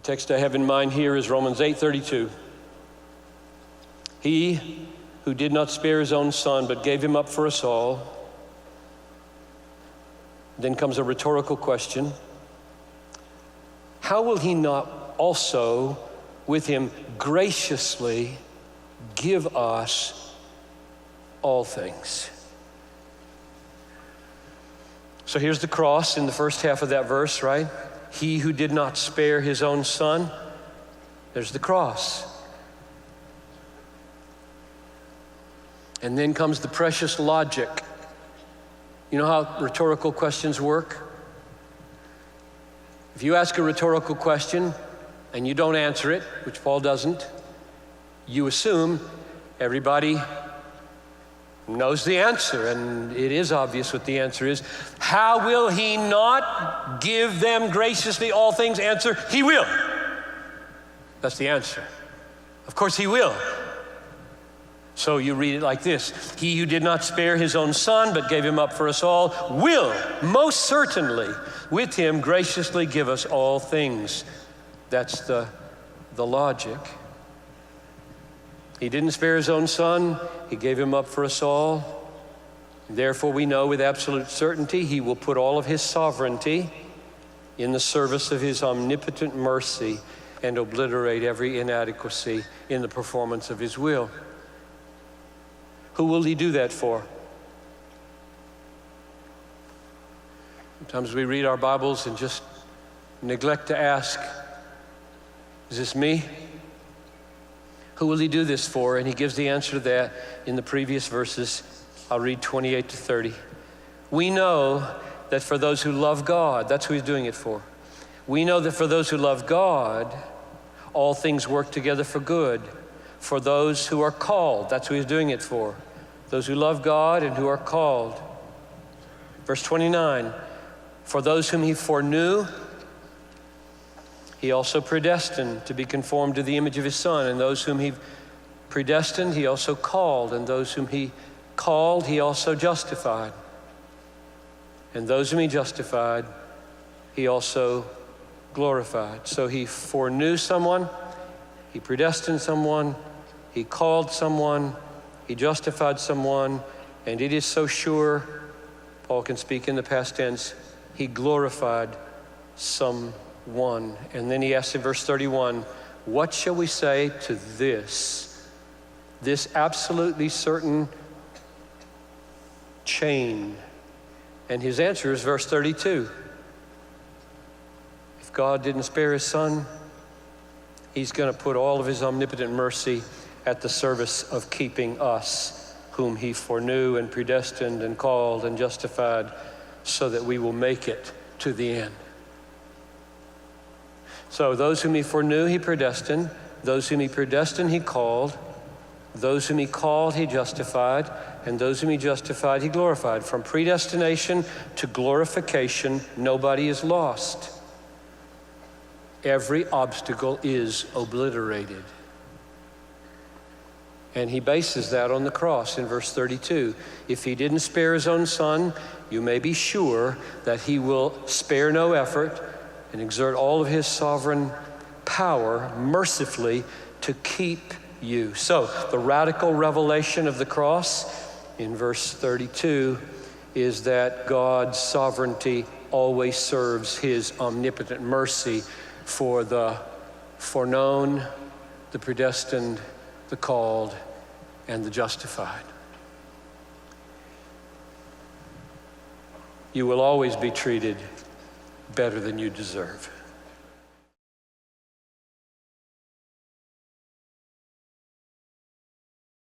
The text I have in mind here is Romans 8:32. He who did not spare his own son, but gave him up for us all. Then comes a rhetorical question. How will he not also with him graciously give us all things? So here's the cross in the first half of that verse, right? He who did not spare his own son. There's the cross. And then comes the precious logic. You know how rhetorical questions work? If you ask a rhetorical question and you don't answer it, which Paul doesn't, you assume everybody knows the answer, and it is obvious what the answer is. How will he not give them graciously all things? Answer, he will. That's the answer. Of course he will. So you read it like this. He who did not spare his own son, but gave him up for us all, will most certainly with him graciously give us all things. That's the logic. He didn't spare his own son. He gave him up for us all. Therefore, we know with absolute certainty he will put all of his sovereignty in the service of his omnipotent mercy and obliterate every inadequacy in the performance of his will. Who will he do that for? Sometimes we read our Bibles and just neglect to ask, is this me? Who will he do this for? And he gives the answer to that in the previous verses. I'll read 28 to 30. We know that for those who love God, that's who he's doing it for. We know that for those who love God, all things work together for good. For those who are called, that's who he's doing it for. Those who love God and who are called. Verse 29, for those whom he foreknew, he also predestined to be conformed to the image of his Son. And those whom he predestined, he also called. And those whom he called, he also justified. And those whom he justified, he also glorified. So he foreknew someone, he predestined someone, he called someone, he justified someone, and it is so sure, Paul can speak in the past tense, he glorified someone. And then he asks in verse 31, what shall we say to this absolutely certain chain? And his answer is verse 32. If God didn't spare his son, he's going to put all of his omnipotent mercy at the service of keeping us, whom he foreknew and predestined and called and justified, so that we will make it to the end. So those whom he foreknew, he predestined. Those whom he predestined, he called. Those whom he called, he justified. And those whom he justified, he glorified. From predestination to glorification, nobody is lost. Every obstacle is obliterated. And he bases that on the cross in verse 32. If he didn't spare his own son, you may be sure that he will spare no effort and exert all of his sovereign power mercifully to keep you. So the radical revelation of the cross in verse 32 is that God's sovereignty always serves his omnipotent mercy for the foreknown, the predestined, the called, and the justified. You will always be treated better than you deserve.